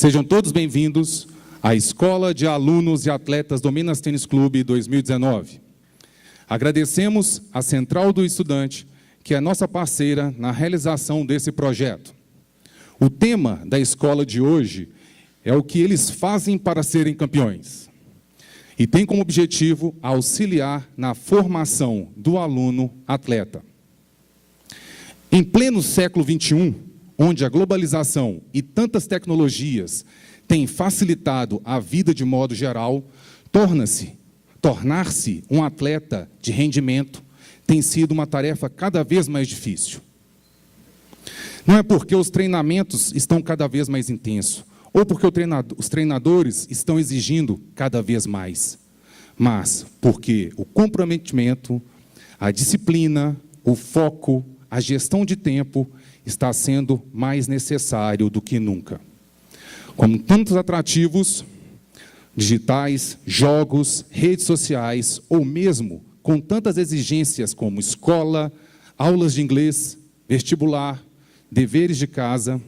Sejam todos bem-vindos à Escola de Alunos e Atletas do Minas Tênis Clube 2019. Agradecemos à Central do Estudante, que é nossa parceira na realização desse projeto. O tema da escola de hoje é o que eles fazem para serem campeões. E tem como objetivo auxiliar na formação do aluno atleta. Em pleno século XXI, onde a globalização e tantas tecnologias têm facilitado a vida de modo geral, tornar-se um atleta de rendimento tem sido uma tarefa cada vez mais difícil. Não é porque os treinamentos estão cada vez mais intensos, ou porque os treinadores estão exigindo cada vez mais, mas porque o comprometimento, a disciplina, o foco, a gestão de tempo está sendo mais necessário do que nunca. Com tantos atrativos digitais, jogos, redes sociais, ou mesmo com tantas exigências como escola, aulas de inglês, vestibular, deveres de casa.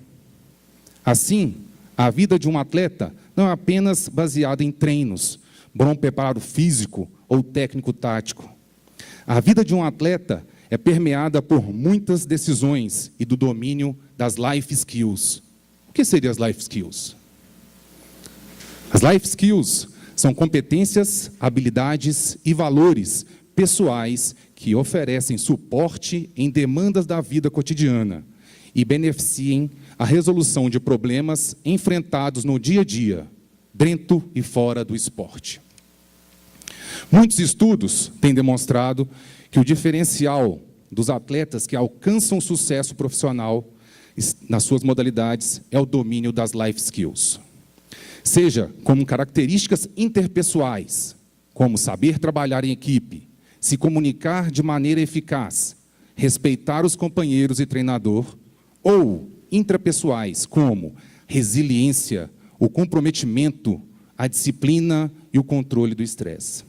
Assim, a vida de um atleta não é apenas baseada em treinos, bom preparo físico ou técnico-tático. A vida de um atleta é permeada por muitas decisões e do domínio das life skills. O que seriam as life skills? As life skills são competências, habilidades e valores pessoais que oferecem suporte em demandas da vida cotidiana e beneficiem a resolução de problemas enfrentados no dia a dia, dentro e fora do esporte. Muitos estudos têm demonstrado que o diferencial dos atletas que alcançam sucesso profissional nas suas modalidades é o domínio das life skills. Seja como características interpessoais, como saber trabalhar em equipe, se comunicar de maneira eficaz, respeitar os companheiros e treinador, ou intrapessoais, como resiliência, o comprometimento, a disciplina e o controle do estresse.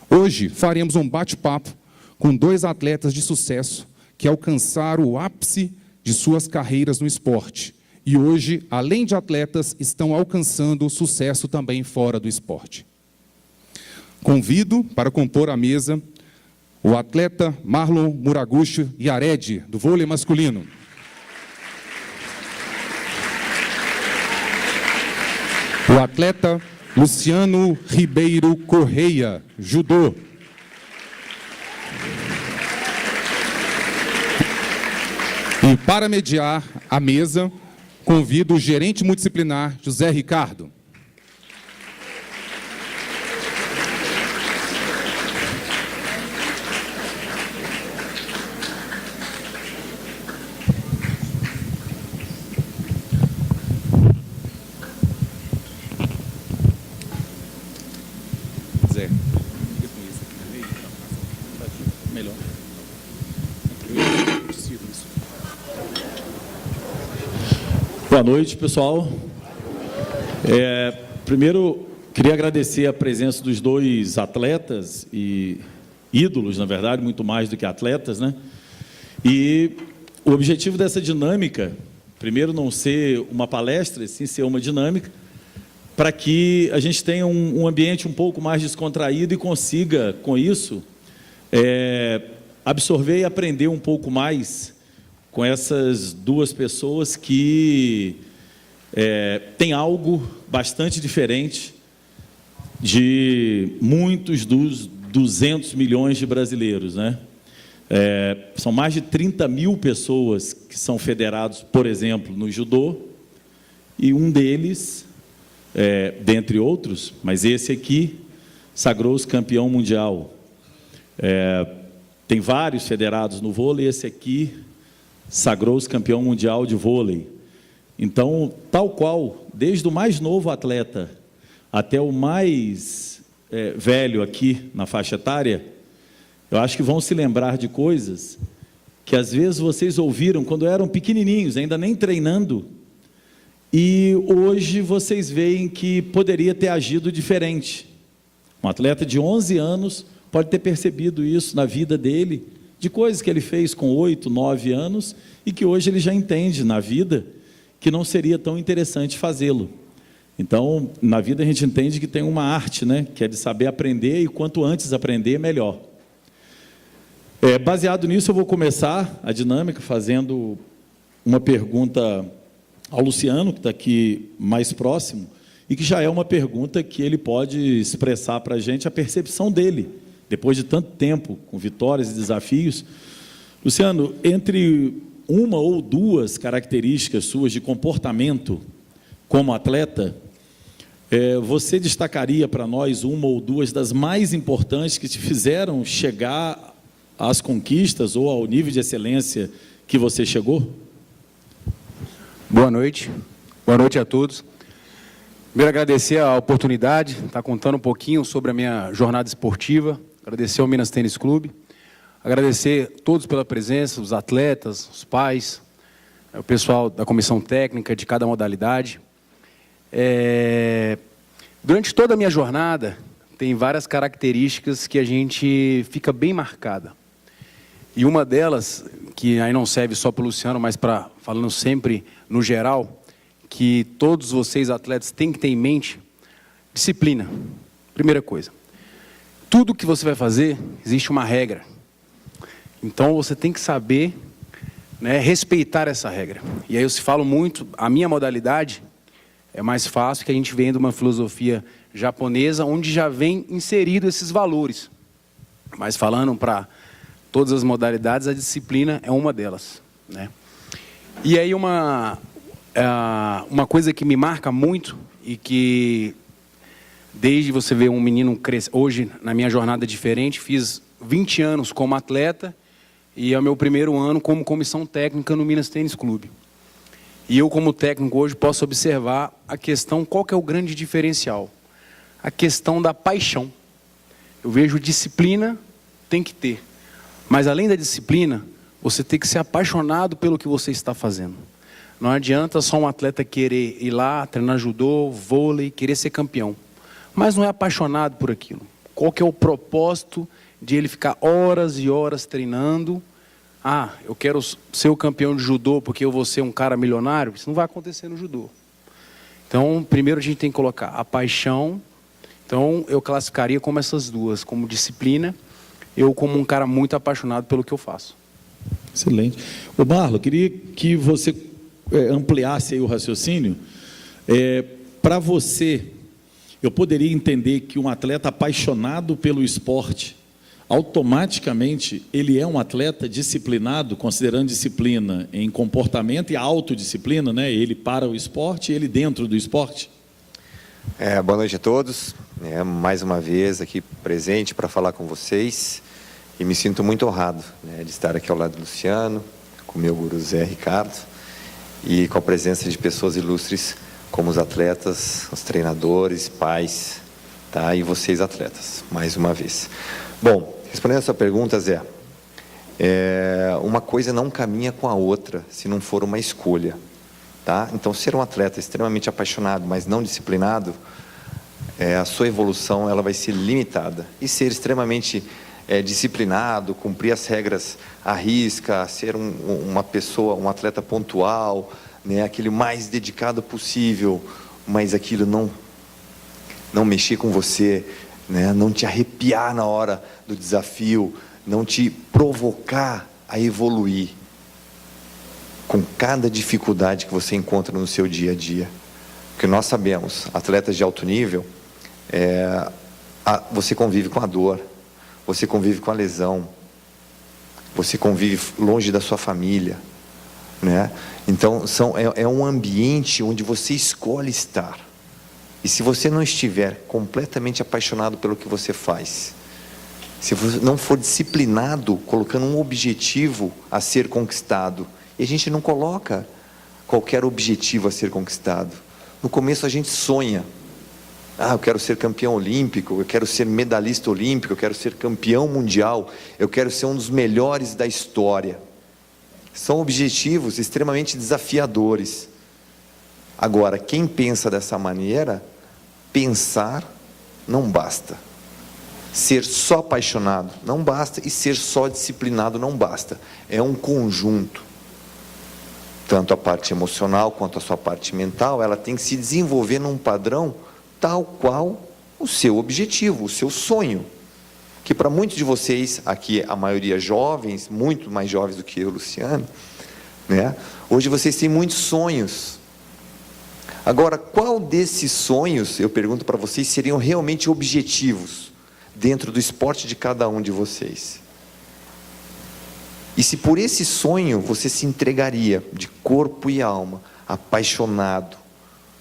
Hoje faremos um bate-papo com dois atletas de sucesso que alcançaram o ápice de suas carreiras no esporte e hoje, além de atletas, estão alcançando sucesso também fora do esporte. Convido para compor a mesa o atleta Marlon Muraguchi Yared, do vôlei masculino. O atleta Luciano Ribeiro Correia, judô. E para mediar a mesa, convido o gerente multidisciplinar José Ricardo. Zé, melhor. Boa noite, pessoal. Primeiro, queria agradecer a presença dos dois atletas e ídolos, na verdade, muito mais do que atletas, né? E o objetivo dessa dinâmica, primeiro, não ser uma palestra, sim ser uma dinâmica, para que a gente tenha um ambiente um pouco mais descontraído e consiga, com isso, absorver e aprender um pouco mais com essas duas pessoas que têm algo bastante diferente de muitos dos 200 milhões de brasileiros, né? São mais de 30 mil pessoas que são federados, por exemplo, no judô, e um deles, dentre outros, mas esse aqui, sagrou-se campeão mundial. Tem vários federados no vôlei, esse aqui sagrou-se campeão mundial de vôlei. Então, tal qual, desde o mais novo atleta até o mais velho aqui na faixa etária, eu acho que vão se lembrar de coisas que às vezes vocês ouviram quando eram pequenininhos, ainda nem treinando, e hoje vocês veem que poderia ter agido diferente. Um atleta de 11 anos pode ter percebido isso na vida dele, de coisas que ele fez com 8, 9 anos, e que hoje ele já entende na vida, que não seria tão interessante fazê-lo. Então, na vida a gente entende que tem uma arte, né, que é de saber aprender, e quanto antes aprender, melhor. Baseado nisso, eu vou começar a dinâmica fazendo uma pergunta ao Luciano, que está aqui mais próximo, e que já é uma pergunta que ele pode expressar para a gente a percepção dele, depois de tanto tempo, com vitórias e desafios. Luciano, entre uma ou duas características suas de comportamento como atleta, você destacaria para nós uma ou duas das mais importantes que te fizeram chegar às conquistas ou ao nível de excelência que você chegou? Boa noite a todos. Primeiro, agradecer a oportunidade de estar contando um pouquinho sobre a minha jornada esportiva, agradecer ao Minas Tênis Clube, agradecer a todos pela presença, os atletas, os pais, o pessoal da comissão técnica de cada modalidade. Durante toda a minha jornada, tem várias características que a gente fica bem marcada. E uma delas, que aí não serve só para o Luciano, mas falando sempre no geral, que todos vocês atletas têm que ter em mente, disciplina. Primeira coisa. Tudo que você vai fazer, existe uma regra. Então você tem que saber, né, respeitar essa regra. E aí eu falo muito, a minha modalidade é mais fácil, que a gente vem de uma filosofia japonesa, onde já vem inserido esses valores. Mas falando para todas as modalidades, a disciplina é uma delas, né? E aí uma coisa que me marca muito, e que desde você ver um menino crescer, hoje na minha jornada diferente, fiz 20 anos como atleta, e é o meu primeiro ano como comissão técnica no Minas Tênis Clube. E eu, como técnico, hoje posso observar a questão, qual que é o grande diferencial? A questão da paixão. Eu vejo disciplina, tem que ter. Mas além da disciplina, você tem que ser apaixonado pelo que você está fazendo. Não adianta só um atleta querer ir lá, treinar judô, vôlei, querer ser campeão. Mas não é apaixonado por aquilo. Qual que é o propósito de ele ficar horas e horas treinando? Eu quero ser o campeão de judô porque eu vou ser um cara milionário? Isso não vai acontecer no judô. Então, primeiro a gente tem que colocar a paixão. Então, eu classificaria como essas duas, como disciplina, eu como um cara muito apaixonado pelo que eu faço. Excelente. Ô Marlon, queria que você ampliasse aí o raciocínio. Para você, eu poderia entender que um atleta apaixonado pelo esporte, automaticamente ele é um atleta disciplinado, considerando disciplina em comportamento e autodisciplina, né? Ele para o esporte e ele dentro do esporte? Boa noite a todos. Mais uma vez aqui presente para falar com vocês. E me sinto muito honrado, né, de estar aqui ao lado do Luciano, com o meu guru Zé Ricardo, e com a presença de pessoas ilustres como os atletas, os treinadores, pais, tá? E vocês atletas, mais uma vez. Bom, respondendo a sua pergunta, Zé, uma coisa não caminha com a outra se não for uma escolha, tá? Então, ser um atleta extremamente apaixonado, mas não disciplinado, a sua evolução ela vai ser limitada. E ser extremamente disciplinado, cumprir as regras à risca, ser uma pessoa, um atleta pontual, né, aquele mais dedicado possível, mas aquilo não mexer com você, né, não te arrepiar na hora do desafio, não te provocar a evoluir com cada dificuldade que você encontra no seu dia a dia. Porque nós sabemos, atletas de alto nível, você convive com a dor, você convive com a lesão, você convive longe da sua família, né? Então é um ambiente onde você escolhe estar. E se você não estiver completamente apaixonado pelo que você faz, se você não for disciplinado, colocando um objetivo a ser conquistado, e a gente não coloca qualquer objetivo a ser conquistado. No começo a gente sonha. Eu quero ser campeão olímpico, eu quero ser medalhista olímpico, eu quero ser campeão mundial, eu quero ser um dos melhores da história. São objetivos extremamente desafiadores. Agora, quem pensa dessa maneira, pensar não basta. Ser só apaixonado não basta, e ser só disciplinado não basta. É um conjunto. tanto a parte emocional quanto a sua parte mental, ela tem que se desenvolver num padrão tal qual o seu objetivo, o seu sonho. Que para muitos de vocês, aqui a maioria jovens, muito mais jovens do que eu, Luciano, né? Hoje vocês têm muitos sonhos. Agora, qual desses sonhos, eu pergunto para vocês, seriam realmente objetivos dentro do esporte de cada um de vocês? E se por esse sonho você se entregaria de corpo e alma, apaixonado,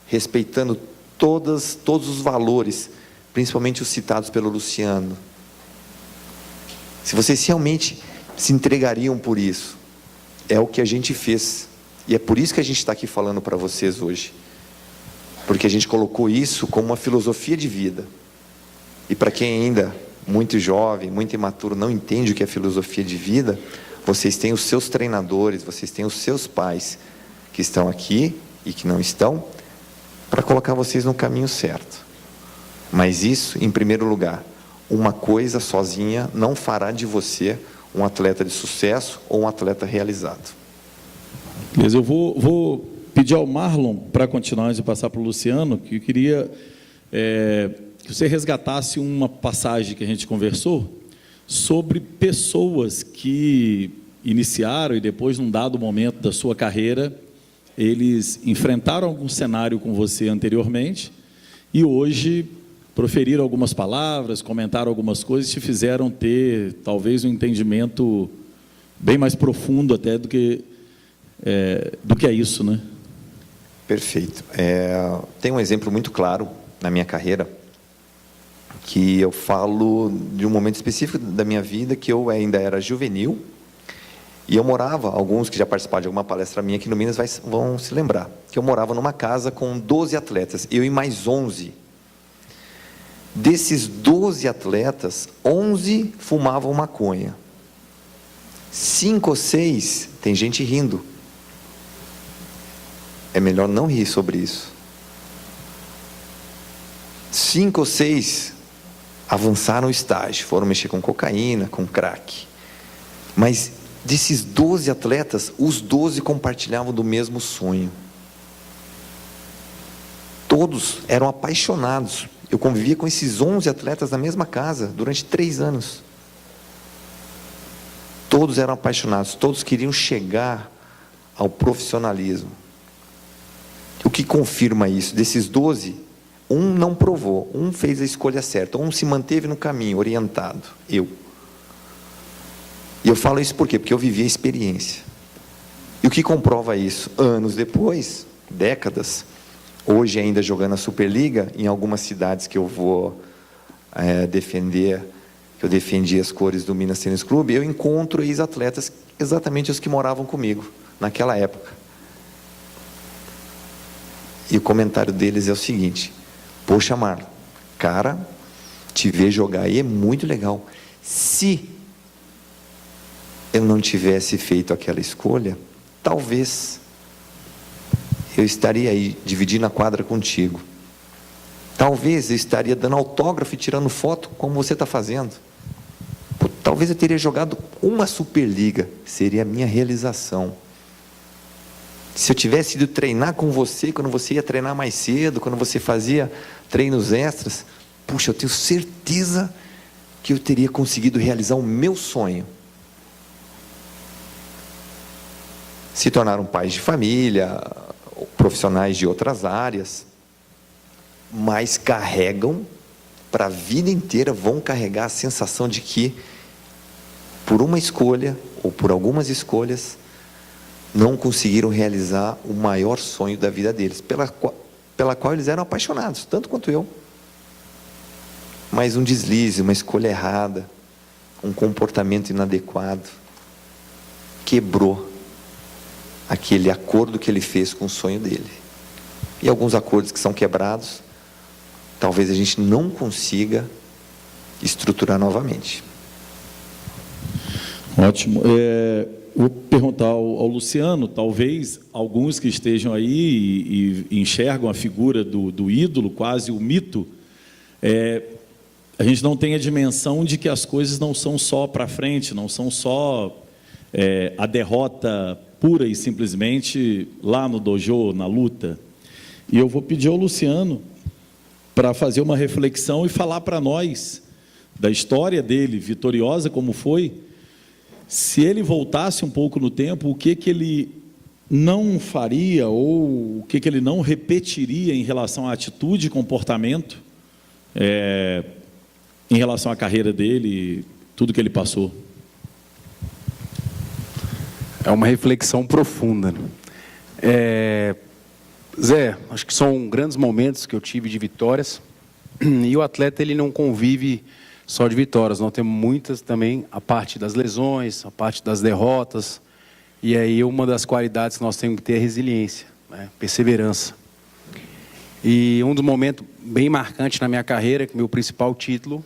respeitando todos os valores, principalmente os citados pelo Luciano, se vocês realmente se entregariam por isso, é o que a gente fez. E é por isso que a gente está aqui falando para vocês hoje. Porque a gente colocou isso como uma filosofia de vida. E para quem ainda muito jovem, muito imaturo, não entende o que é filosofia de vida, vocês têm os seus treinadores, vocês têm os seus pais que estão aqui e que não estão, para colocar vocês no caminho certo. Mas isso, em primeiro lugar, uma coisa sozinha não fará de você um atleta de sucesso ou um atleta realizado. Beleza, eu vou pedir ao Marlon, para continuar antes de passar para o Luciano, que eu queria que você resgatasse uma passagem que a gente conversou sobre pessoas que iniciaram e depois, num dado momento da sua carreira, eles enfrentaram algum cenário com você anteriormente e hoje proferiram algumas palavras, comentaram algumas coisas e te fizeram ter talvez um entendimento bem mais profundo até do que é isso, né? Perfeito. Tem um exemplo muito claro na minha carreira, que eu falo de um momento específico da minha vida, que eu ainda era juvenil, e eu morava, alguns que já participaram de alguma palestra minha aqui no Minas vão se lembrar, que eu morava numa casa com 12 atletas, eu e mais 11. Desses 12 atletas, 11 fumavam maconha. 5 ou 6, tem gente rindo. É melhor não rir sobre isso. 5 ou 6 avançaram o estágio, foram mexer com cocaína, com crack. Mas desses 12 atletas, os 12 compartilhavam do mesmo sonho. Todos eram apaixonados. Eu convivia com esses 11 atletas na mesma casa durante 3 anos. Todos eram apaixonados, todos queriam chegar ao profissionalismo. O que confirma isso? Desses 12, um não provou, um fez a escolha certa, um se manteve no caminho, orientado, eu. E eu falo isso por quê? Porque eu vivi a experiência. E o que comprova isso? Anos depois, décadas, hoje ainda jogando a Superliga, em algumas cidades que eu vou defender, que eu defendi as cores do Minas Tênis Clube, eu encontro ex-atletas, exatamente os que moravam comigo, naquela época. E o comentário deles é o seguinte: poxa, Marlon, cara, te ver jogar aí é muito legal. Se eu não tivesse feito aquela escolha, talvez eu estaria aí, dividindo a quadra contigo. Talvez eu estaria dando autógrafo e tirando foto, como você está fazendo. Pô, talvez eu teria jogado uma Superliga, seria a minha realização. Se eu tivesse ido treinar com você, quando você ia treinar mais cedo, quando você fazia treinos extras, puxa, eu tenho certeza que eu teria conseguido realizar o meu sonho. Se tornaram pais de família, profissionais de outras áreas, mas carregam, para a vida inteira, vão carregar a sensação de que, por uma escolha, ou por algumas escolhas, não conseguiram realizar o maior sonho da vida deles, pela qual eles eram apaixonados, tanto quanto eu. Mas um deslize, uma escolha errada, um comportamento inadequado, quebrou aquele acordo que ele fez com o sonho dele. E alguns acordos que são quebrados, talvez a gente não consiga estruturar novamente. Ótimo. Vou perguntar ao Luciano, talvez alguns que estejam aí e enxergam a figura do ídolo, quase o mito, a gente não tem a dimensão de que as coisas não são só para frente, não são só a derrota pura e simplesmente lá no dojo, na luta. E eu vou pedir ao Luciano para fazer uma reflexão e falar para nós da história dele, vitoriosa como foi, se ele voltasse um pouco no tempo, o que ele não faria ou o que ele não repetiria em relação à atitude e comportamento em relação à carreira dele, tudo que ele passou. É uma reflexão profunda, né? Zé, acho que são grandes momentos que eu tive de vitórias, e o atleta ele não convive só de vitórias, nós temos muitas também, a parte das lesões, a parte das derrotas, e aí uma das qualidades que nós temos que ter é resiliência, né? Perseverança. E um dos momentos bem marcantes na minha carreira, que meu principal título,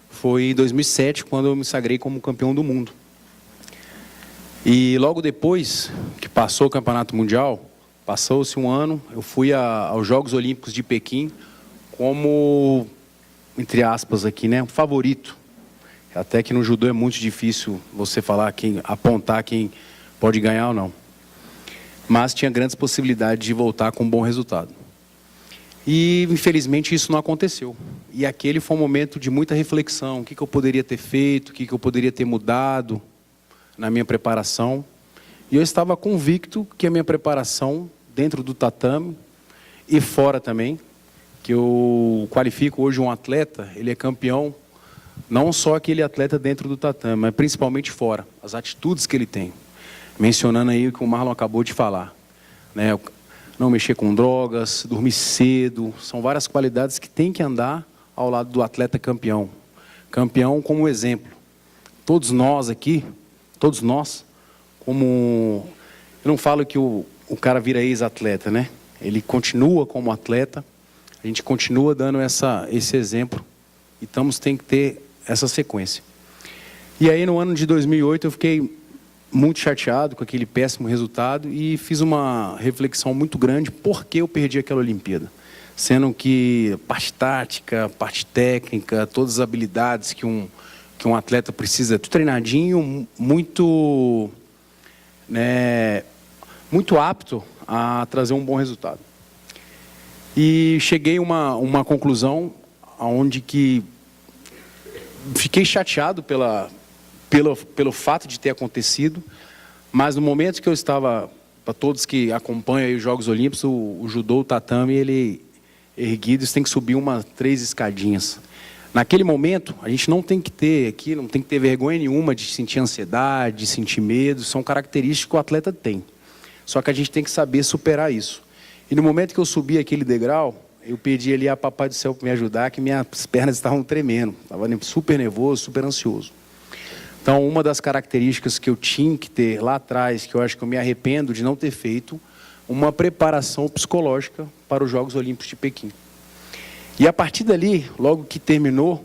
foi em 2007, quando eu me sagrei como campeão do mundo. E logo depois que passou o Campeonato Mundial, passou-se um ano, eu fui aos Jogos Olímpicos de Pequim como, entre aspas aqui, né, favorito. Até que no judô é muito difícil você falar apontar quem pode ganhar ou não. Mas tinha grandes possibilidades de voltar com um bom resultado. E infelizmente isso não aconteceu. E aquele foi um momento de muita reflexão. O que eu poderia ter feito, o que eu poderia ter mudado na minha preparação. E eu estava convicto que a minha preparação dentro do tatame e fora também, que eu qualifico hoje um atleta, ele é campeão, não só aquele atleta dentro do tatame, mas principalmente fora, as atitudes que ele tem. Mencionando aí o que o Marlon acabou de falar, né? Não mexer com drogas, dormir cedo, são várias qualidades que tem que andar ao lado do atleta campeão. Campeão como exemplo. Todos nós aqui, todos nós, como... Eu não falo que o cara vira ex-atleta, né? Ele continua como atleta, a gente continua dando esse exemplo e tem que ter essa sequência. E aí no ano de 2008 eu fiquei muito chateado com aquele péssimo resultado e fiz uma reflexão muito grande por que eu perdi aquela Olimpíada. Sendo que parte tática, parte técnica, todas as habilidades que um atleta precisa, tudo treinadinho, muito, né, muito apto a trazer um bom resultado. E cheguei a uma conclusão onde que fiquei chateado pelo fato de ter acontecido, mas no momento que eu estava, para todos que acompanham aí os Jogos Olímpicos, o judô, o tatame, ele erguido, você tem que subir 3 escadinhas. Naquele momento, a gente não tem que ter vergonha nenhuma de sentir ansiedade, de sentir medo, são características que o atleta tem. Só que a gente tem que saber superar isso. E no momento que eu subi aquele degrau, eu pedi ali a Papai do Céu para me ajudar, que minhas pernas estavam tremendo, estava super nervoso, super ansioso. Então, uma das características que eu tinha que ter lá atrás, que eu acho que eu me arrependo de não ter feito, uma preparação psicológica para os Jogos Olímpicos de Pequim. E a partir dali, logo que terminou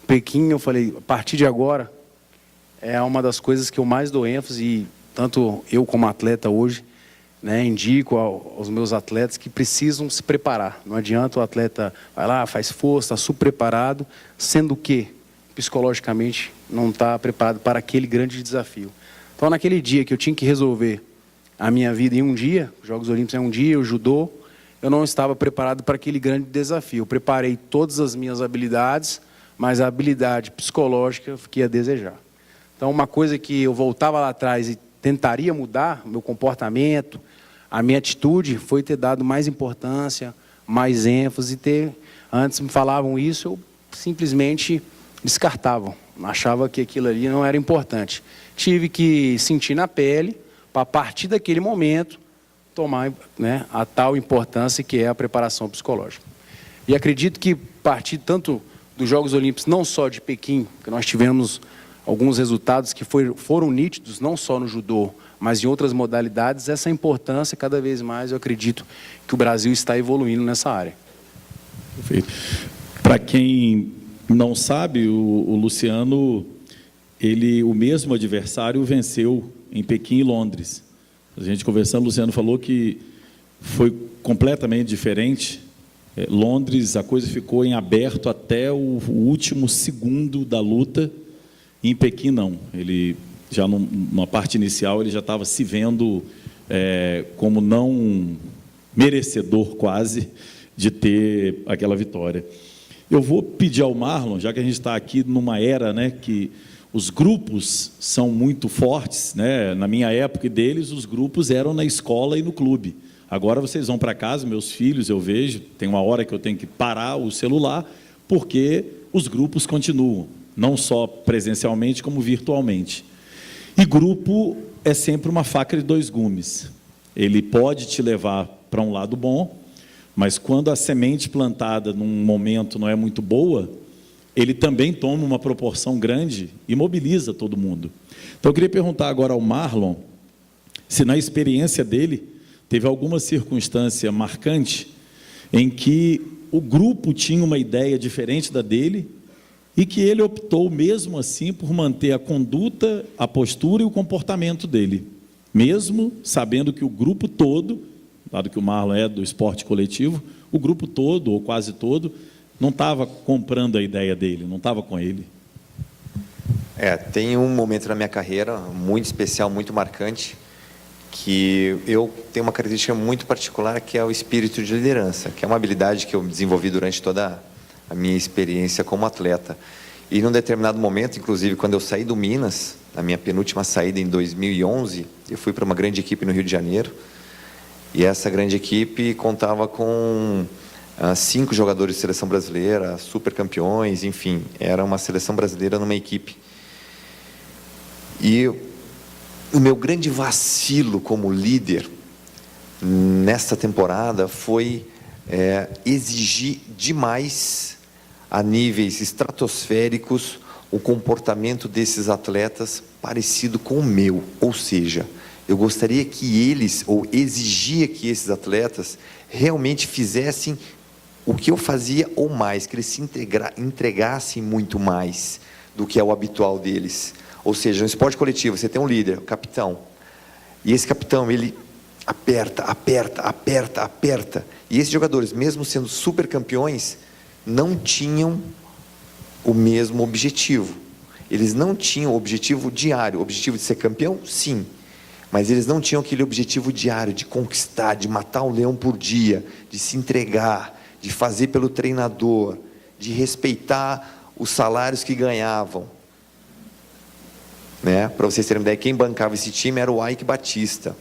Pequim, eu falei, a partir de agora, é uma das coisas que eu mais dou ênfase, e tanto eu como atleta hoje, né, indico aos meus atletas que precisam se preparar. Não adianta o atleta vai lá, faz força, está super preparado, sendo que psicologicamente não está preparado para aquele grande desafio. Então, naquele dia que eu tinha que resolver a minha vida em um dia, os Jogos Olímpicos é um dia, o judô, eu não estava preparado para aquele grande desafio. Eu preparei todas as minhas habilidades, mas a habilidade psicológica eu fiquei a desejar. Então, uma coisa que eu voltava lá atrás e tentaria mudar, meu comportamento, a minha atitude, foi ter dado mais importância, mais ênfase, antes me falavam isso, eu simplesmente descartava, achava que aquilo ali não era importante. Tive que sentir na pele, para a partir daquele momento, tomar, né, a tal importância que é a preparação psicológica. E acredito que, a partir tanto dos Jogos Olímpicos, não só de Pequim, que nós tivemos alguns resultados que foram nítidos, não só no judô, mas em outras modalidades, essa importância, cada vez mais, eu acredito que o Brasil está evoluindo nessa área. Perfeito. Para quem não sabe, o Luciano, o mesmo adversário venceu em Pequim e Londres. A gente conversando, o Luciano falou que foi completamente diferente. Londres, a coisa ficou em aberto até o último segundo da luta. Em Pequim, não. Ele já numa parte inicial, ele já estava se vendo como não merecedor quase de ter aquela vitória. Eu vou pedir ao Marlon, já que a gente está aqui numa era, né, que os grupos são muito fortes, né? Na minha época e deles, os grupos eram na escola e no clube. Agora vocês vão para casa, meus filhos, eu vejo, tem uma hora que eu tenho que parar o celular, porque os grupos continuam, não só presencialmente, como virtualmente. E grupo é sempre uma faca de dois gumes. Ele pode te levar para um lado bom, mas quando a semente plantada num momento não é muito boa, ele também toma uma proporção grande e mobiliza todo mundo. Então eu queria perguntar agora ao Marlon, se na experiência dele, teve alguma circunstância marcante em que o grupo tinha uma ideia diferente da dele e que ele optou, mesmo assim, por manter a conduta, a postura e o comportamento dele, mesmo sabendo que o grupo todo, dado que o Marlon é do esporte coletivo, o grupo todo, ou quase todo, não estava comprando a ideia dele, não estava com ele. Tem um momento na minha carreira muito especial, muito marcante, que eu tenho uma característica muito particular, que é o espírito de liderança, que é uma habilidade que eu desenvolvi durante toda a minha experiência como atleta. E num determinado momento, inclusive quando eu saí do Minas, na minha penúltima saída em 2011, eu fui para uma grande equipe no Rio de Janeiro, e essa grande equipe contava com 5 jogadores de seleção brasileira, super campeões, enfim, era uma seleção brasileira numa equipe. E o meu grande vacilo como líder nesta temporada foi exigir demais, a níveis estratosféricos, o comportamento desses atletas parecido com o meu. Ou seja, eu gostaria que eles, ou exigia que esses atletas realmente fizessem o que eu fazia ou mais, que eles se entregassem muito mais do que é o habitual deles. Ou seja, no esporte coletivo, você tem um líder, o capitão, e esse capitão, ele aperta, aperta, aperta, aperta, e esses jogadores, mesmo sendo super campeões, não tinham o mesmo objetivo. Eles não tinham o objetivo diário, o objetivo de ser campeão, sim, mas eles não tinham aquele objetivo diário de conquistar, de matar um leão por dia, de se entregar, de fazer pelo treinador, de respeitar os salários que ganhavam. Para vocês terem uma ideia, quem bancava esse time era o Ike Batista.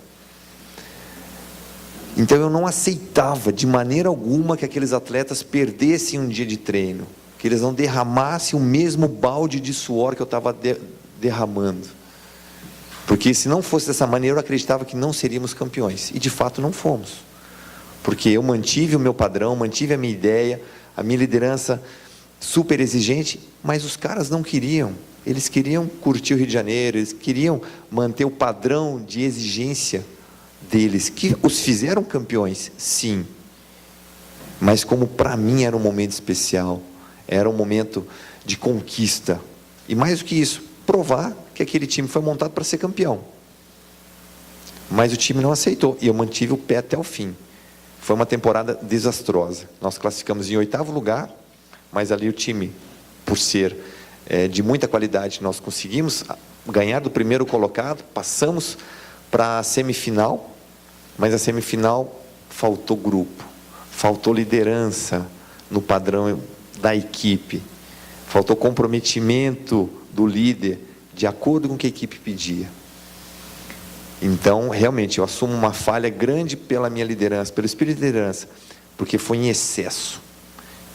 Então eu não aceitava de maneira alguma que aqueles atletas perdessem um dia de treino, que eles não derramassem o mesmo balde de suor que eu estava derramando, porque se não fosse dessa maneira eu acreditava que não seríamos campeões, e de fato não fomos, porque eu mantive o meu padrão, mantive a minha ideia, a minha liderança super exigente, mas os caras não queriam. Eles queriam curtir o Rio de Janeiro, eles queriam manter o padrão de exigência deles, que os fizeram campeões, sim. Mas como para mim era um momento especial, era um momento de conquista. E mais do que isso, provar que aquele time foi montado para ser campeão. Mas o time não aceitou, e eu mantive o pé até o fim. Foi uma temporada desastrosa. Nós classificamos em 8º lugar, mas ali o time, por ser de muita qualidade, nós conseguimos ganhar do primeiro colocado, passamos para a semifinal, mas a semifinal faltou grupo, faltou liderança no padrão da equipe, faltou comprometimento do líder, de acordo com o que a equipe pedia. Então, realmente, eu assumo uma falha grande pela minha liderança, pelo espírito de liderança, porque foi em excesso.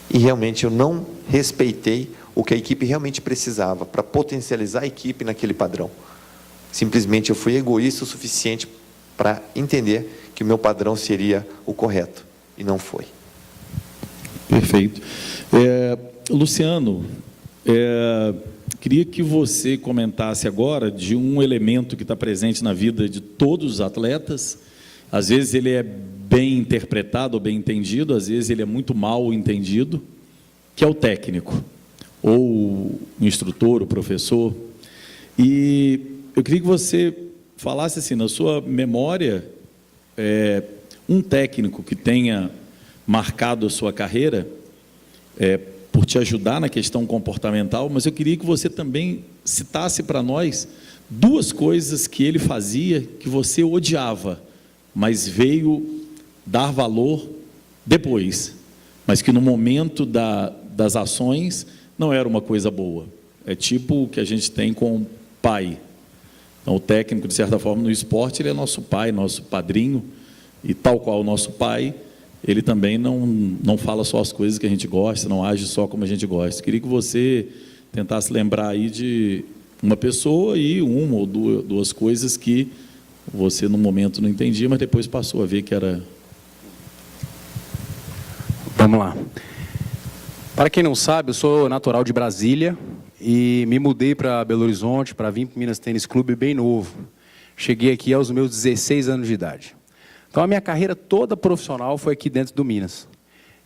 E realmente eu não respeitei o que a equipe realmente precisava para potencializar a equipe naquele padrão. Simplesmente eu fui egoísta o suficiente para entender que o meu padrão seria o correto, e não foi. Perfeito. Luciano, queria que você comentasse agora de um elemento que está presente na vida de todos os atletas. Às vezes ele é bem interpretado ou bem entendido, às vezes ele é muito mal entendido, que é o técnico, ou o instrutor, o professor. E eu queria que você falasse assim, na sua memória, um técnico que tenha marcado a sua carreira, por te ajudar na questão comportamental, mas eu queria que você também citasse para nós duas coisas que ele fazia que você odiava, mas veio dar valor depois, mas que no momento das ações não era uma coisa boa. É tipo o que a gente tem com o pai. Então, o técnico, de certa forma, no esporte, ele é nosso pai, nosso padrinho, e tal qual o nosso pai, ele também não fala só as coisas que a gente gosta, não age só como a gente gosta. Queria que você tentasse lembrar aí de uma pessoa e uma ou duas coisas que você, no momento, não entendia, mas depois passou a ver que era... Vamos lá. Para quem não sabe, eu sou natural de Brasília e me mudei para Belo Horizonte para vir para o Minas Tênis Clube bem novo. Cheguei aqui aos meus 16 anos de idade. Então, a minha carreira toda profissional foi aqui dentro do Minas.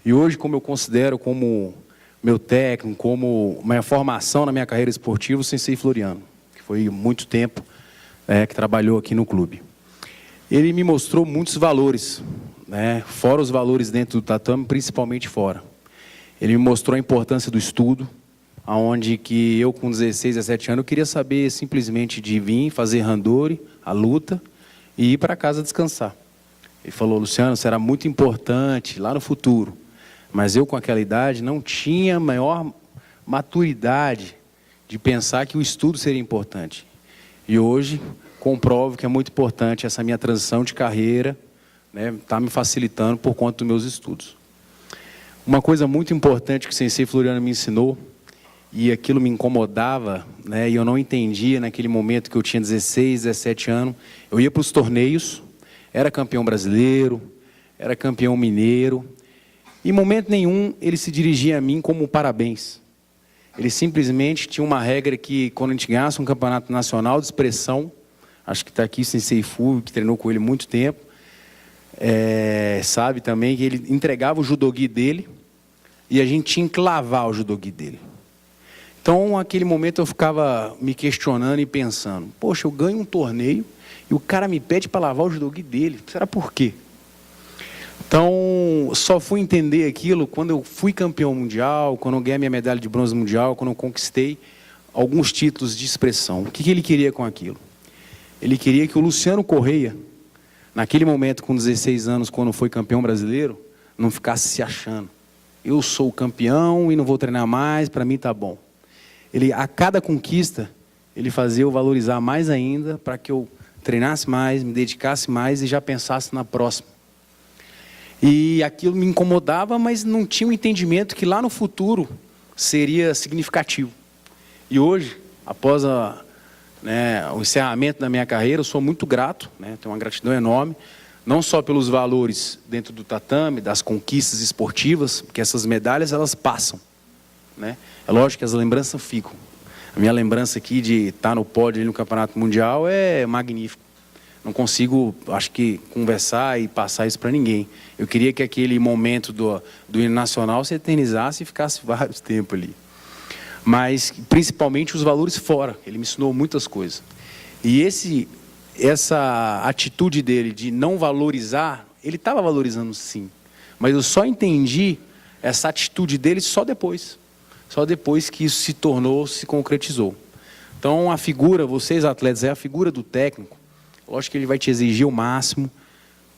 E hoje, como eu considero como meu técnico, como minha formação na minha carreira esportiva, o Sensei Floriano, que foi muito tempo que trabalhou aqui no clube. Ele me mostrou muitos valores, fora os valores dentro do tatame, principalmente fora. Ele me mostrou a importância do estudo, onde que eu, com 16, 17 anos, eu queria saber simplesmente de vir, fazer randori, a luta, e ir para casa descansar. Ele falou: Luciano, será muito importante lá no futuro, mas eu, com aquela idade, não tinha maior maturidade de pensar que o estudo seria importante. E hoje, comprovo que é muito importante essa minha transição de carreira, está me facilitando por conta dos meus estudos. Uma coisa muito importante que o Sensei Floriano me ensinou, e aquilo me incomodava, e eu não entendia naquele momento que eu tinha 16, 17 anos, eu ia para os torneios, era campeão brasileiro, era campeão mineiro, em momento nenhum ele se dirigia a mim como parabéns. Ele simplesmente tinha uma regra que, quando a gente ganhasse um campeonato nacional de expressão, acho que está aqui o Sensei Fu, que treinou com ele muito tempo, sabe também que ele entregava o judogi dele e a gente tinha que lavar o judogi dele. Então, naquele momento eu ficava me questionando e pensando: poxa, eu ganho um torneio e o cara me pede para lavar o judogi dele, será por quê? Então, só fui entender aquilo quando eu fui campeão mundial, quando eu ganhei minha medalha de bronze mundial, quando eu conquistei alguns títulos de expressão. O que ele queria com aquilo? Ele queria que o Luciano Correia, naquele momento com 16 anos, quando foi campeão brasileiro, não ficasse se achando: eu sou o campeão e não vou treinar mais, para mim tá bom. Ele, a cada conquista, ele fazia eu valorizar mais ainda, para que eu treinasse mais, me dedicasse mais e já pensasse na próxima. E aquilo me incomodava, mas não tinha um entendimento que lá no futuro seria significativo. E hoje, após o encerramento da minha carreira, eu sou muito grato, tenho uma gratidão enorme, não só pelos valores dentro do tatame, das conquistas esportivas, porque essas medalhas, elas passam. É lógico que as lembranças ficam. A minha lembrança aqui de estar no pódio ali no Campeonato Mundial é magnífico. Não consigo, acho que, conversar e passar isso para ninguém. Eu queria que aquele momento do hino nacional se eternizasse e ficasse vários tempos ali. Mas, principalmente, os valores fora. Ele me ensinou muitas coisas. E essa atitude dele de não valorizar, ele estava valorizando sim. Mas eu só entendi essa atitude dele só depois. Só depois que isso se concretizou. Então, a figura, vocês atletas, é a figura do técnico. Lógico que ele vai te exigir o máximo.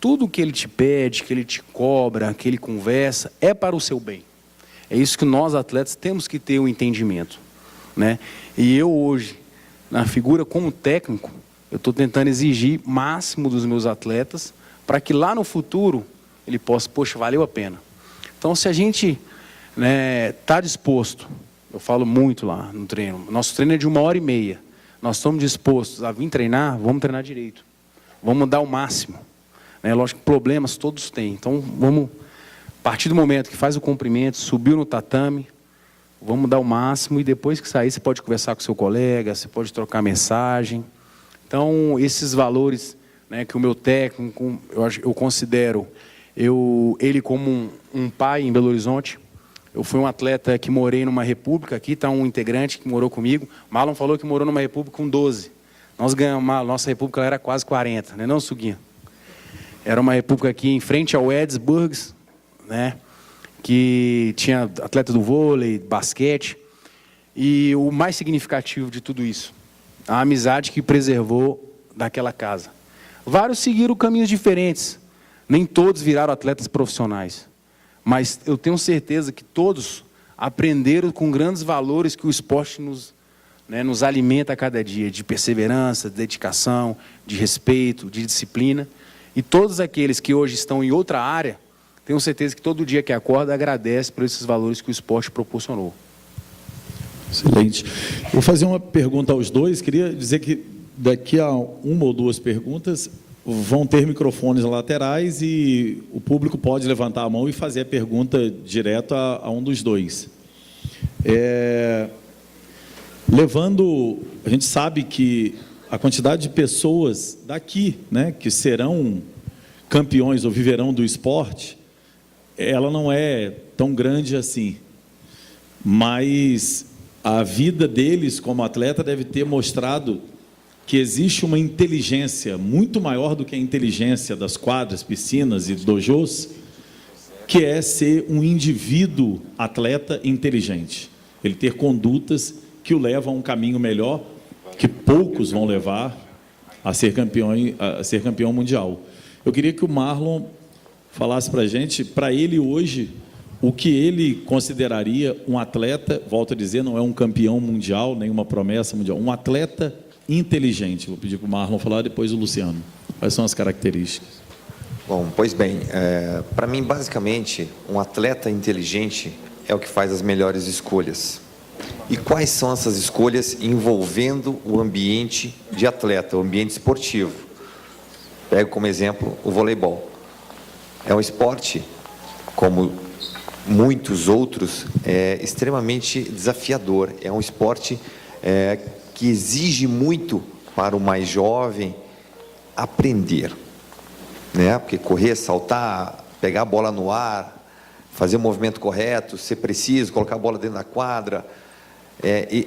Tudo que ele te pede, que ele te cobra, que ele conversa, é para o seu bem. É isso que nós, atletas, temos que ter um entendimento. E eu hoje, na figura como técnico, eu estou tentando exigir o máximo dos meus atletas, para que lá no futuro, ele possa, poxa, valeu a pena. Então, se a gente está disposto, eu falo muito lá no treino, nosso treino é de 1h30, nós estamos dispostos a vir treinar, vamos treinar direito, vamos dar o máximo. Lógico que problemas todos têm, então vamos, a partir do momento que faz o comprimento, subiu no tatame, vamos dar o máximo, e depois que sair, você pode conversar com seu colega, você pode trocar mensagem. Então, esses valores que o meu técnico, eu considero ele como um pai em Belo Horizonte. Eu fui um atleta que morei numa república, aqui está um integrante que morou comigo. Marlon falou que morou numa república com 12. Nós ganhamos, nossa república era quase 40, não, Suguinha? Era uma república aqui em frente ao Edsburgs, que tinha atleta do vôlei, basquete. E o mais significativo de tudo isso, a amizade que preservou daquela casa. Vários seguiram caminhos diferentes, nem todos viraram atletas profissionais, mas eu tenho certeza que todos aprenderam com grandes valores que o esporte nos alimenta a cada dia, de perseverança, de dedicação, de respeito, de disciplina. E todos aqueles que hoje estão em outra área, tenho certeza que todo dia que acorda agradece por esses valores que o esporte proporcionou. Excelente. Eu vou fazer uma pergunta aos dois. Queria dizer que daqui a uma ou duas perguntas vão ter microfones laterais e o público pode levantar a mão e fazer a pergunta direto a um dos dois. A gente sabe que a quantidade de pessoas daqui, né, que serão campeões ou viverão do esporte, ela não é tão grande assim, mas a vida deles como atleta deve ter mostrado que existe uma inteligência muito maior do que a inteligência das quadras, piscinas e dojos, que é ser um indivíduo atleta inteligente. Ele ter condutas que o levam a um caminho melhor, que poucos vão levar a ser campeão mundial. Eu queria que o Marlon falasse para a gente, para ele hoje, o que ele consideraria um atleta, volto a dizer, não é um campeão mundial, nem uma promessa mundial, um atleta inteligente. Vou pedir para o Marlon falar, depois o Luciano. Quais são as características? Bom, pois bem, para mim, basicamente, um atleta inteligente é o que faz as melhores escolhas. E quais são essas escolhas envolvendo o ambiente de atleta, o ambiente esportivo? Pego como exemplo o voleibol. É um esporte, como muitos outros, extremamente desafiador. É um esporte que exige muito para o mais jovem aprender, né? Porque correr, saltar, pegar a bola no ar, fazer o movimento correto, ser preciso, colocar a bola dentro da quadra,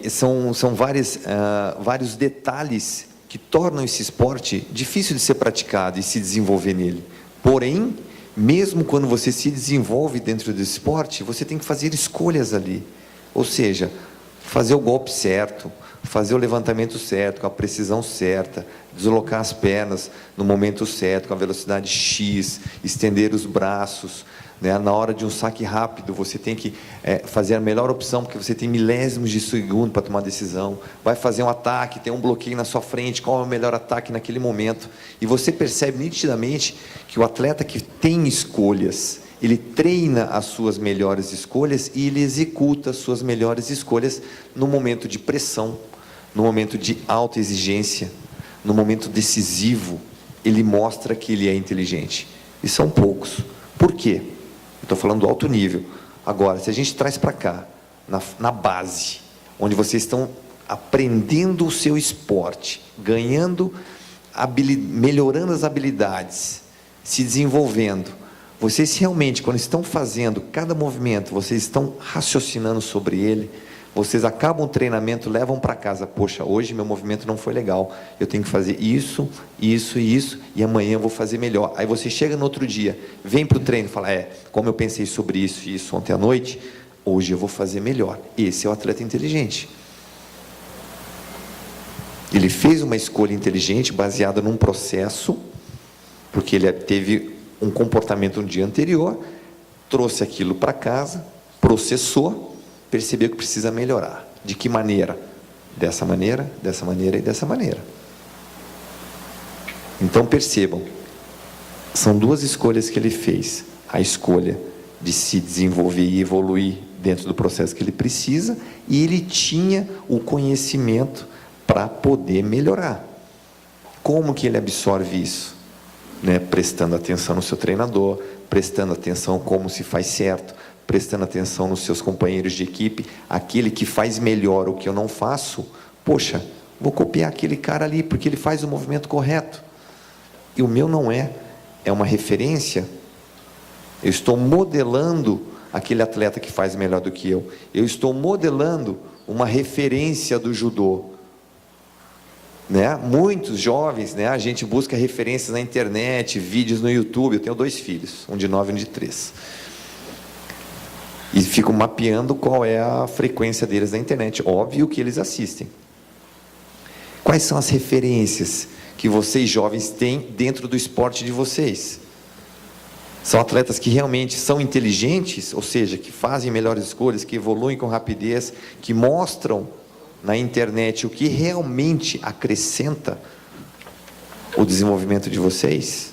são vários detalhes que tornam esse esporte difícil de ser praticado e se desenvolver nele. Porém, mesmo quando você se desenvolve dentro do esporte, você tem que fazer escolhas ali. Ou seja, fazer o golpe certo, fazer o levantamento certo, com a precisão certa, deslocar as pernas no momento certo, com a velocidade X, estender os braços, né? Na hora de um saque rápido, você tem que fazer a melhor opção, porque você tem milésimos de segundo para tomar decisão. Vai fazer um ataque, tem um bloqueio na sua frente, qual é o melhor ataque naquele momento? E você percebe nitidamente que o atleta que tem escolhas, ele treina as suas melhores escolhas e ele executa as suas melhores escolhas no momento de pressão, no momento de alta exigência, no momento decisivo. Ele mostra que ele é inteligente. E são poucos. Por quê? Eu estou falando do alto nível. Agora, se a gente traz para cá, na base, onde vocês estão aprendendo o seu esporte, ganhando, melhorando as habilidades, se desenvolvendo, vocês realmente, quando estão fazendo cada movimento, vocês estão raciocinando sobre ele, vocês acabam o treinamento, levam para casa, poxa, hoje meu movimento não foi legal, eu tenho que fazer isso, isso e isso, e amanhã eu vou fazer melhor. Aí você chega no outro dia, vem para o treino e fala, como eu pensei sobre isso e isso ontem à noite, hoje eu vou fazer melhor. Esse é o atleta inteligente. Ele fez uma escolha inteligente, baseada num processo, porque ele teve um comportamento no dia anterior, trouxe aquilo para casa, processou, percebeu que precisa melhorar. De que maneira? Dessa maneira, dessa maneira e dessa maneira. Então percebam, são duas escolhas que ele fez. A escolha de se desenvolver e evoluir dentro do processo que ele precisa, e ele tinha o conhecimento para poder melhorar. Como que ele absorve isso? Né? Prestando atenção no seu treinador, prestando atenção como se faz certo, prestando atenção nos seus companheiros de equipe, aquele que faz melhor o que eu não faço, poxa, vou copiar aquele cara ali, porque ele faz o movimento correto. E o meu não é uma referência. Eu estou modelando aquele atleta que faz melhor do que eu. Eu estou modelando uma referência do judô. Né? Muitos jovens, né? A gente busca referências na internet, vídeos no YouTube. Eu tenho 2 filhos, um de 9 e um de 3. E fico mapeando qual é a frequência deles na internet. Óbvio que eles assistem. Quais são as referências que vocês jovens têm dentro do esporte de vocês? São atletas que realmente são inteligentes, ou seja, que fazem melhores escolhas, que evoluem com rapidez, que mostram na internet o que realmente acrescenta o desenvolvimento de vocês?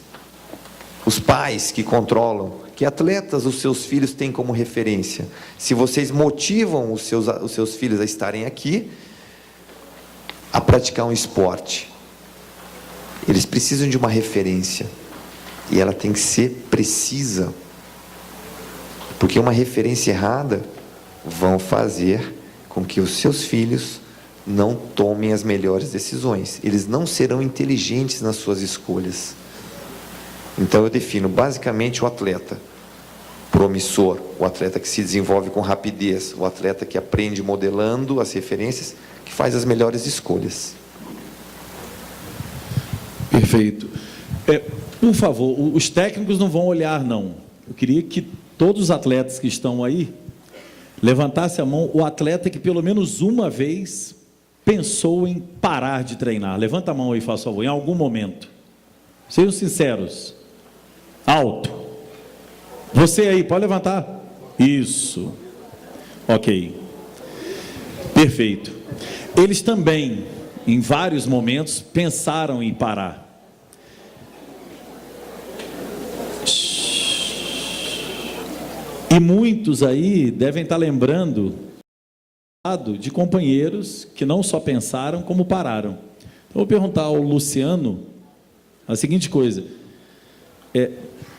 Os pais que controlam, que atletas os seus filhos têm como referência? Se vocês motivam os seus filhos a estarem aqui, a praticar um esporte, eles precisam de uma referência. E ela tem que ser precisa. Porque uma referência errada vão fazer com que os seus filhos não tomem as melhores decisões. Eles não serão inteligentes nas suas escolhas. Então eu defino basicamente o atleta promissor, o atleta que se desenvolve com rapidez, o atleta que aprende modelando as referências, que faz as melhores escolhas. Perfeito. Por favor, os técnicos não vão olhar, não. Eu queria que todos os atletas que estão aí levantassem a mão, o atleta que pelo menos uma vez pensou em parar de treinar. Levanta a mão aí, faz favor, em algum momento. Sejam sinceros. Alto. Você aí, pode levantar? Isso. Ok. Perfeito. Eles também, em vários momentos, pensaram em parar. E muitos aí devem estar lembrando de companheiros que não só pensaram, como pararam. Então, eu vou perguntar ao Luciano a seguinte coisa.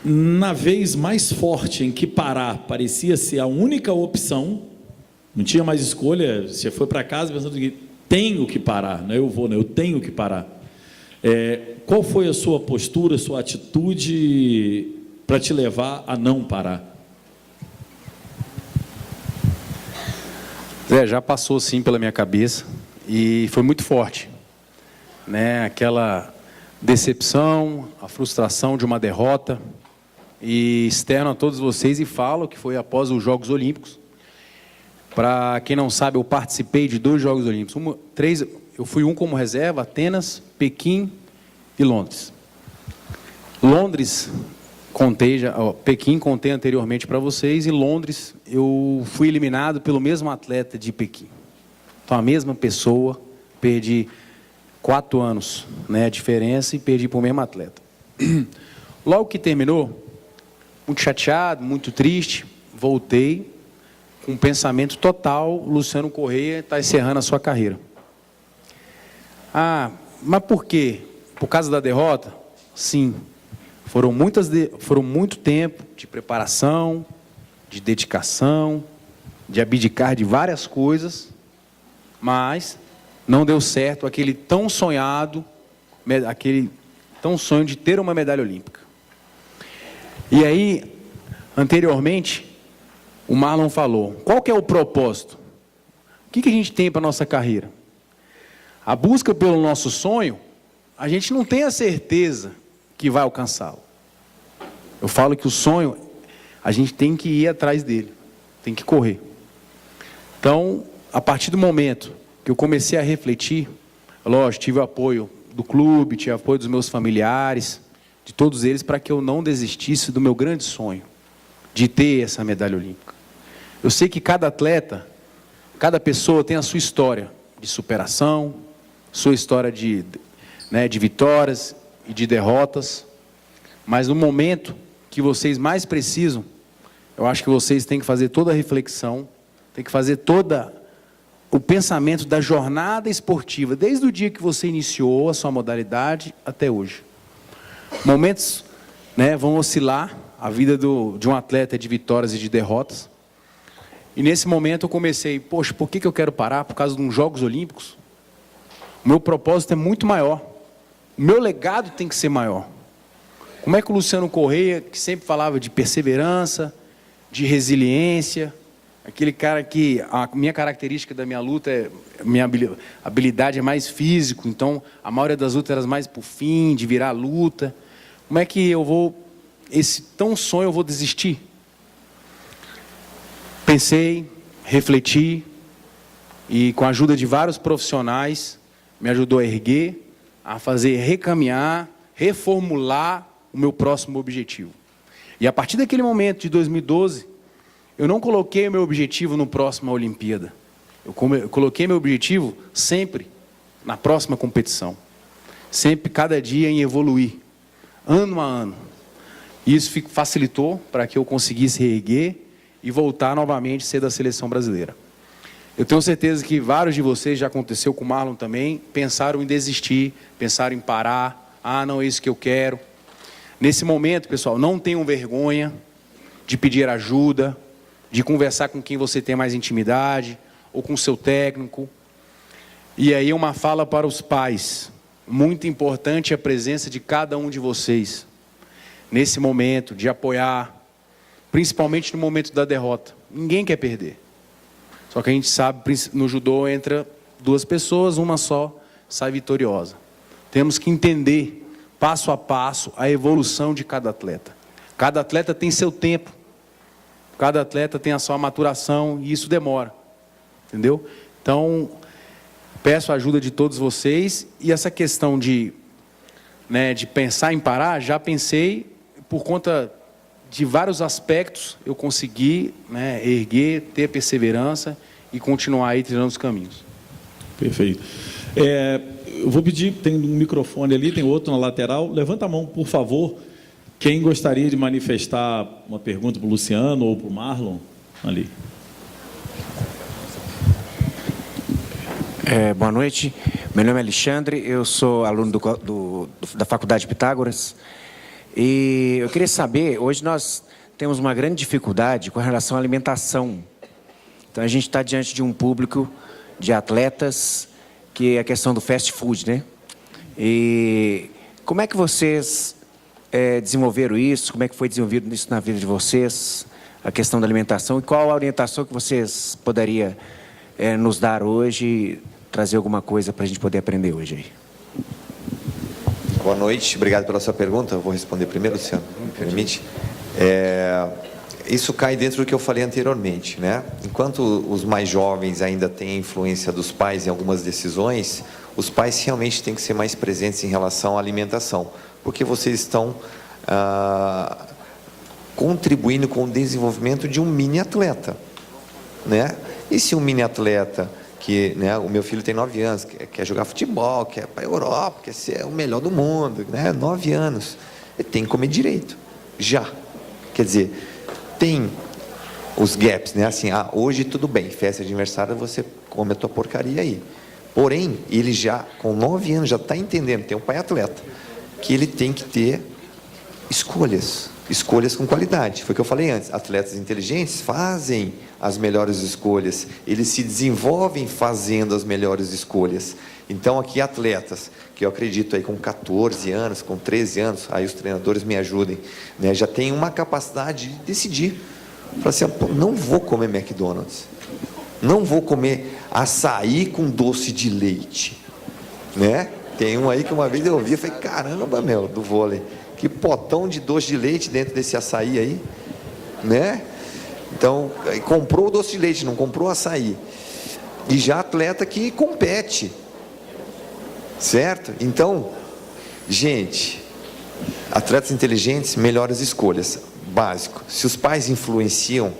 Na vez mais forte em que parar parecia ser a única opção, não tinha mais escolha, você foi para casa pensando que tenho que parar, não é eu vou, não, eu tenho que parar. Qual foi a sua postura, a sua atitude para te levar a não parar? Zé, já passou sim pela minha cabeça e foi muito forte, né? Aquela decepção, a frustração de uma derrota, e externo a todos vocês e falo que foi após os Jogos Olímpicos. Para quem não sabe, eu participei de 2 Jogos Olímpicos, eu fui um como reserva, Atenas, Pequim e Londres. Pequim contei anteriormente para vocês, e Londres eu fui eliminado pelo mesmo atleta de Pequim. Então a mesma pessoa, perdi 4 anos, né, a diferença, e perdi para o mesmo atleta. Logo que terminou, muito chateado, muito triste, voltei com um pensamento total: Luciano Correia está encerrando a sua carreira. Mas por quê? Por causa da derrota? Sim. Foram muito tempo de preparação, de dedicação, de abdicar de várias coisas, mas não deu certo aquele tão sonho de ter uma medalha olímpica. E aí, anteriormente, o Marlon falou, qual que é o propósito? O que a gente tem para a nossa carreira? A busca pelo nosso sonho, a gente não tem a certeza que vai alcançá-lo. Eu falo que o sonho, a gente tem que ir atrás dele, tem que correr. Então, a partir do momento que eu comecei a refletir, lógico, tive o apoio do clube, tive o apoio dos meus familiares, de todos eles, para que eu não desistisse do meu grande sonho, de ter essa medalha olímpica. Eu sei que cada atleta, cada pessoa tem a sua história de superação, sua história de vitórias e de derrotas, mas no momento que vocês mais precisam, eu acho que vocês têm que fazer toda a reflexão, têm que fazer todo o pensamento da jornada esportiva, desde o dia que você iniciou a sua modalidade até hoje. Momentos, vão oscilar, a vida de um atleta é de vitórias e de derrotas, e nesse momento eu comecei, poxa, por que eu quero parar? Por causa de uns Jogos Olímpicos? O meu propósito é muito maior, o meu legado tem que ser maior. Como é que o Luciano Correia, que sempre falava de perseverança, de resiliência, aquele cara que a minha característica da minha luta minha habilidade é mais físico, então a maioria das lutas era mais por fim, de virar luta. Como é que esse tão sonho eu vou desistir? Pensei, refleti, e com a ajuda de vários profissionais, me ajudou a erguer, a fazer recaminhar, reformular o meu próximo objetivo. E a partir daquele momento de 2012, eu não coloquei meu objetivo no próximo Olimpíada. Eu coloquei meu objetivo sempre na próxima competição. Sempre, cada dia, em evoluir, ano a ano. Isso facilitou para que eu conseguisse reerguer e voltar novamente a ser da seleção brasileira. Eu tenho certeza que vários de vocês, já aconteceu com o Marlon também, pensaram em desistir, pensaram em parar. Ah, não é isso que eu quero. Nesse momento, pessoal, não tenham vergonha de pedir ajuda, de conversar com quem você tem mais intimidade, ou com o seu técnico. E aí uma fala para os pais. Muito importante a presença de cada um de vocês, nesse momento, de apoiar, principalmente no momento da derrota. Ninguém quer perder. Só que a gente sabe, no judô entra duas pessoas, uma só sai vitoriosa. Temos que entender, passo a passo, a evolução de cada atleta. Cada atleta tem seu tempo. Cada atleta tem a sua maturação e isso demora. Entendeu? Então, peço a ajuda de todos vocês. E essa questão de pensar em parar, já pensei, por conta de vários aspectos, eu consegui erguer, ter perseverança e continuar aí trilhando os caminhos. Perfeito. Eu vou pedir, tem um microfone ali, tem outro na lateral. Levanta a mão, por favor. Quem gostaria de manifestar uma pergunta para o Luciano ou para o Marlon? Ali. Boa noite, meu nome é Alexandre, eu sou aluno da Faculdade Pitágoras e eu queria saber, hoje nós temos uma grande dificuldade com relação à alimentação. Então a gente está diante de um público de atletas, que é a questão do fast food, né? E como é que vocês desenvolveram isso, como é que foi desenvolvido isso na vida de vocês, a questão da alimentação, e qual a orientação que vocês poderiam nos dar hoje, trazer alguma coisa para a gente poder aprender hoje aí. Boa noite, obrigado pela sua pergunta. Eu vou responder primeiro, Luciano, me permite. Isso cai dentro do que eu falei anteriormente, né? Enquanto os mais jovens ainda têm a influência dos pais em algumas decisões, os pais realmente têm que ser mais presentes em relação à alimentação, porque vocês estão contribuindo com o desenvolvimento de um mini atleta, né? E se um mini atleta que, o meu filho tem 9 anos, quer jogar futebol, quer ir para a Europa, quer ser o melhor do mundo, 9 anos, ele tem que comer direito, já. Quer dizer, tem os gaps, assim, hoje tudo bem, festa de aniversário você come a tua porcaria aí. Porém, ele já, com 9 anos, já está entendendo, tem um pai atleta, que ele tem que ter escolhas com qualidade. Foi o que eu falei antes, atletas inteligentes fazem as melhores escolhas, eles se desenvolvem fazendo as melhores escolhas. Então aqui atletas, que eu acredito aí com 14 anos, com 13 anos, aí os treinadores me ajudem, já tem uma capacidade de decidir. Falar assim, não vou comer McDonald's, não vou comer açaí com doce de leite, Tem um aí que uma vez eu ouvi e falei, caramba, do vôlei, que potão de doce de leite dentro desse açaí aí, Então, comprou o doce de leite, não comprou açaí. E já atleta que compete, certo? Então, gente, atletas inteligentes, melhores escolhas, básico. Se os pais influenciam,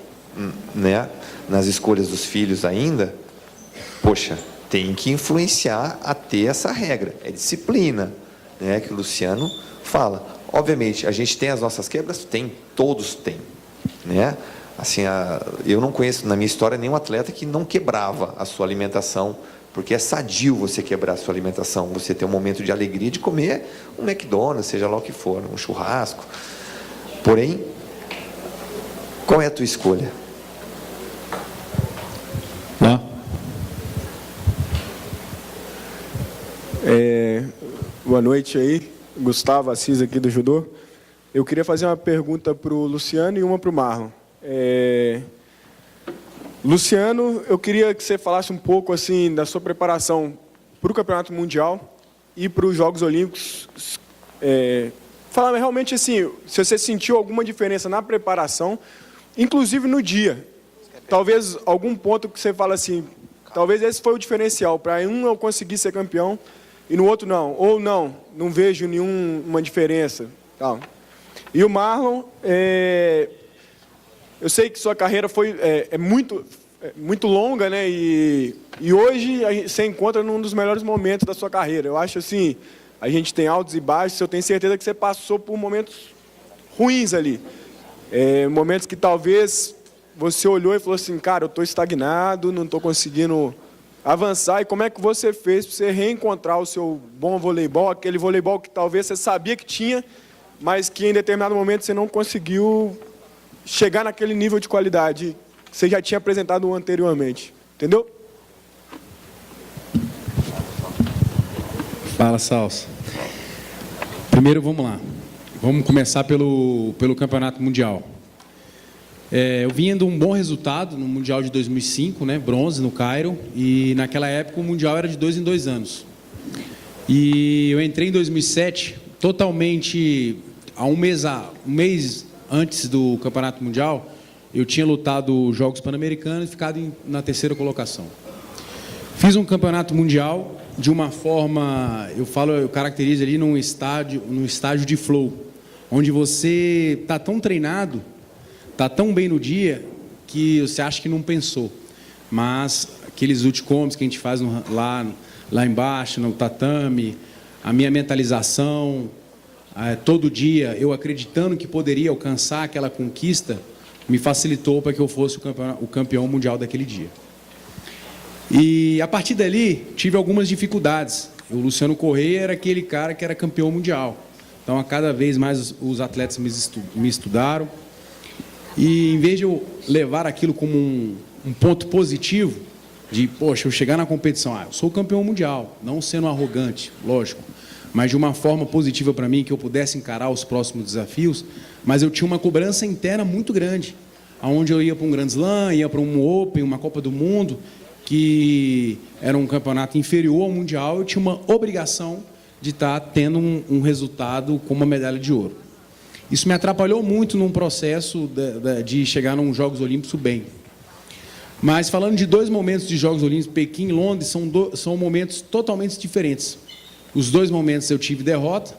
nas escolhas dos filhos ainda, poxa, tem que influenciar a ter essa regra, é disciplina, que o Luciano fala. Obviamente, a gente tem as nossas quebras? Tem, todos têm, Assim, eu não conheço na minha história nenhum atleta que não quebrava a sua alimentação, porque é sadio você quebrar a sua alimentação, você ter um momento de alegria de comer um McDonald's, seja lá o que for, um churrasco. Porém, qual é a tua escolha? Boa noite aí, Gustavo Assis aqui do Judô. Eu queria fazer uma pergunta para o Luciano e uma para o Marlon. Luciano, eu queria que você falasse um pouco assim da sua preparação para o Campeonato Mundial e para os Jogos Olímpicos. Falar realmente assim, se você sentiu alguma diferença na preparação, inclusive no dia. Talvez algum ponto que você fala assim, Talvez esse foi o diferencial. Para um eu consegui ser campeão e no outro não. Ou não vejo nenhuma diferença. Tal. E o Marlon, eu sei que sua carreira foi muito longa, né? E hoje você encontra num dos melhores momentos da sua carreira. Eu acho assim, a gente tem altos e baixos, eu tenho certeza que você passou por momentos ruins ali. Momentos que talvez você olhou e falou assim, cara, eu estou estagnado, não estou conseguindo avançar. E como é que você fez para você reencontrar o seu bom voleibol, aquele voleibol que talvez você sabia que tinha, mas que em determinado momento você não conseguiu chegar naquele nível de qualidade que você já tinha apresentado anteriormente? Entendeu? Fala, Salsa. Primeiro, vamos lá. Vamos começar pelo Campeonato Mundial. Eu vinha de um bom resultado no Mundial de 2005, né, bronze no Cairo, e naquela época o Mundial era de 2 em 2 anos. E eu entrei em 2007 totalmente, um mês antes do Campeonato Mundial, eu tinha lutado os Jogos Pan-Americanos e ficado na 3ª colocação. Fiz um Campeonato Mundial de uma forma, eu caracterizo ali num estágio de flow, onde você está tão treinado, está tão bem no dia, que você acha que não pensou. Mas aqueles ulticombs que a gente faz lá embaixo, no tatame, a minha mentalização, todo dia eu acreditando que poderia alcançar aquela conquista, me facilitou para que eu fosse o campeão mundial daquele dia. E a partir dali, tive algumas dificuldades. O Luciano Correia era aquele cara que era campeão mundial. Então, a cada vez mais os atletas me estudaram. E em vez de eu levar aquilo como um ponto positivo, de, poxa, eu chegar na competição, eu sou campeão mundial, não sendo arrogante, lógico, mas de uma forma positiva para mim, que eu pudesse encarar os próximos desafios, mas eu tinha uma cobrança interna muito grande, onde eu ia para um Grand Slam, ia para um Open, uma Copa do Mundo, que era um campeonato inferior ao mundial, eu tinha uma obrigação de estar tendo um resultado com uma medalha de ouro. Isso me atrapalhou muito num processo de chegar nos Jogos Olímpicos bem. Mas falando de 2 momentos de Jogos Olímpicos, Pequim e Londres, são momentos totalmente diferentes. Os 2 momentos eu tive derrota,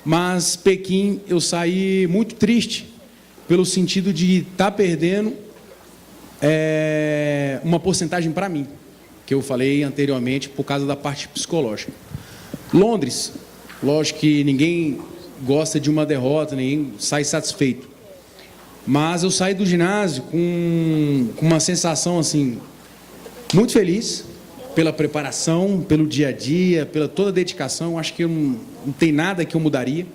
mas Pequim eu saí muito triste, pelo sentido de estar perdendo uma porcentagem para mim, que eu falei anteriormente, por causa da parte psicológica. Londres, lógico que ninguém gosta de uma derrota, ninguém sai satisfeito. Mas eu saí do ginásio com uma sensação assim, muito feliz pela preparação, pelo dia a dia, pela toda a dedicação. Acho que não tem nada que eu mudaria.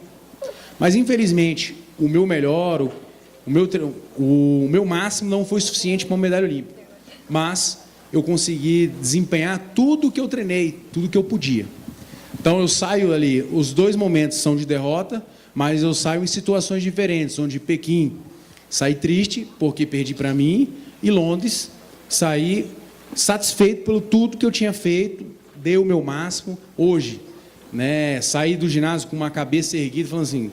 Mas, infelizmente, o meu melhor, o meu máximo não foi suficiente para uma medalha olímpica. Mas eu consegui desempenhar tudo que eu treinei, tudo que eu podia. Então, eu saio ali, os 2 momentos são de derrota, mas eu saio em situações diferentes, onde Pequim saí triste, porque perdi para mim, e Londres saí satisfeito pelo tudo que eu tinha feito, dei o meu máximo. Hoje, né, saí do ginásio com uma cabeça erguida, falando assim,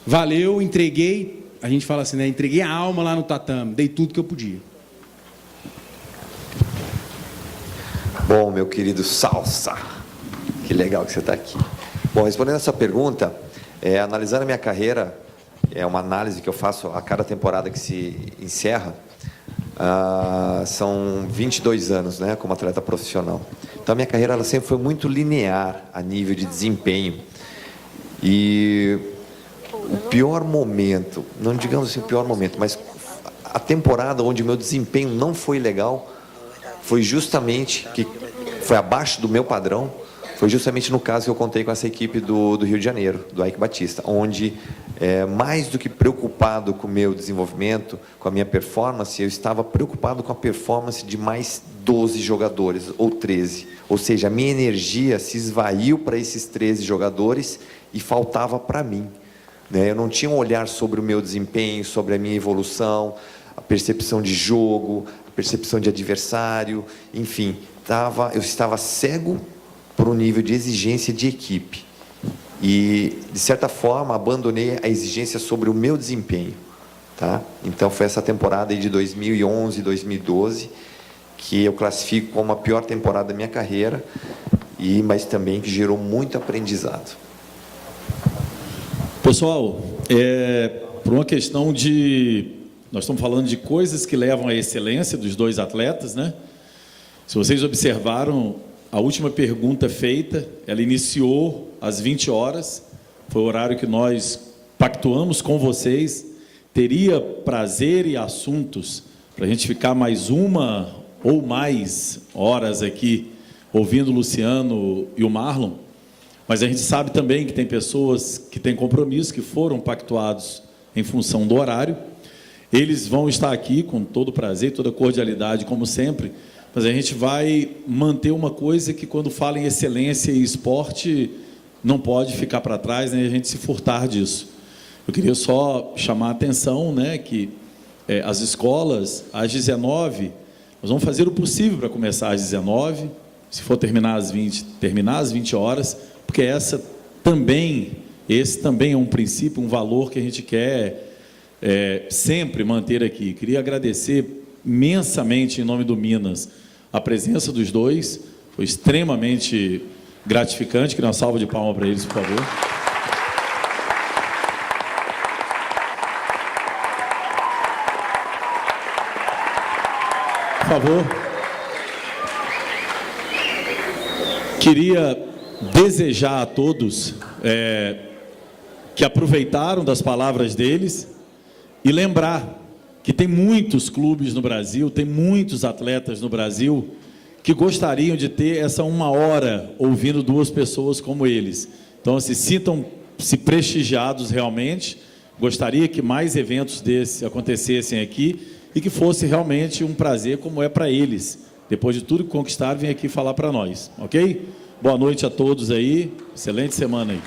valeu, entreguei, a gente fala assim, né, entreguei a alma lá no tatame, dei tudo que eu podia. Bom, meu querido Salsa, que legal que você está aqui. Bom, respondendo essa pergunta, analisando a minha carreira, é uma análise que eu faço a cada temporada que se encerra, são 22 anos, né, como atleta profissional. Então, a minha carreira ela sempre foi muito linear a nível de desempenho. E o pior momento, não digamos assim o pior momento, mas a temporada onde o meu desempenho não foi legal, foi justamente, que foi abaixo do meu padrão, foi justamente no caso que eu contei com essa equipe do Rio de Janeiro, do Ike Batista, onde, mais do que preocupado com o meu desenvolvimento, com a minha performance, eu estava preocupado com a performance de mais 12 jogadores, ou 13. Ou seja, a minha energia se esvaiu para esses 13 jogadores e faltava para mim. Eu não tinha um olhar sobre o meu desempenho, sobre a minha evolução, a percepção de jogo, a percepção de adversário, enfim, eu estava cego para o nível de exigência de equipe. E, de certa forma, abandonei a exigência sobre o meu desempenho. Tá? Então, foi essa temporada aí de 2011, 2012, que eu classifico como a pior temporada da minha carreira, mas também que gerou muito aprendizado. Pessoal, por uma questão de... Nós estamos falando de coisas que levam à excelência dos dois atletas, né? Se vocês observaram, a última pergunta feita, ela iniciou às 20 horas, foi o horário que nós pactuamos com vocês. Teria prazer e assuntos para a gente ficar mais uma ou mais horas aqui ouvindo o Luciano e o Marlon, mas a gente sabe também que tem pessoas que têm compromissos, que foram pactuados em função do horário. Eles vão estar aqui com todo prazer, toda cordialidade, como sempre, mas a gente vai manter uma coisa que, quando fala em excelência e esporte, não pode ficar para trás, né, a gente se furtar disso. Eu queria só chamar a atenção, né, que as escolas, às 19, nós vamos fazer o possível para começar às 19, se for terminar às 20, terminar às 20 horas, porque esse também é um princípio, um valor que a gente quer sempre manter aqui. Queria agradecer imensamente, em nome do Minas, a presença dos dois, foi extremamente gratificante. Queria uma salva de palmas para eles, por favor. Por favor. Queria desejar a todos que aproveitaram das palavras deles e lembrar que tem muitos clubes no Brasil, tem muitos atletas no Brasil que gostariam de ter essa 1 hora ouvindo duas pessoas como eles. Então, se sintam-se prestigiados realmente. Gostaria que mais eventos desses acontecessem aqui e que fosse realmente um prazer, como é para eles. Depois de tudo que conquistaram, vem aqui falar para nós, ok? Boa noite a todos aí, excelente semana aí.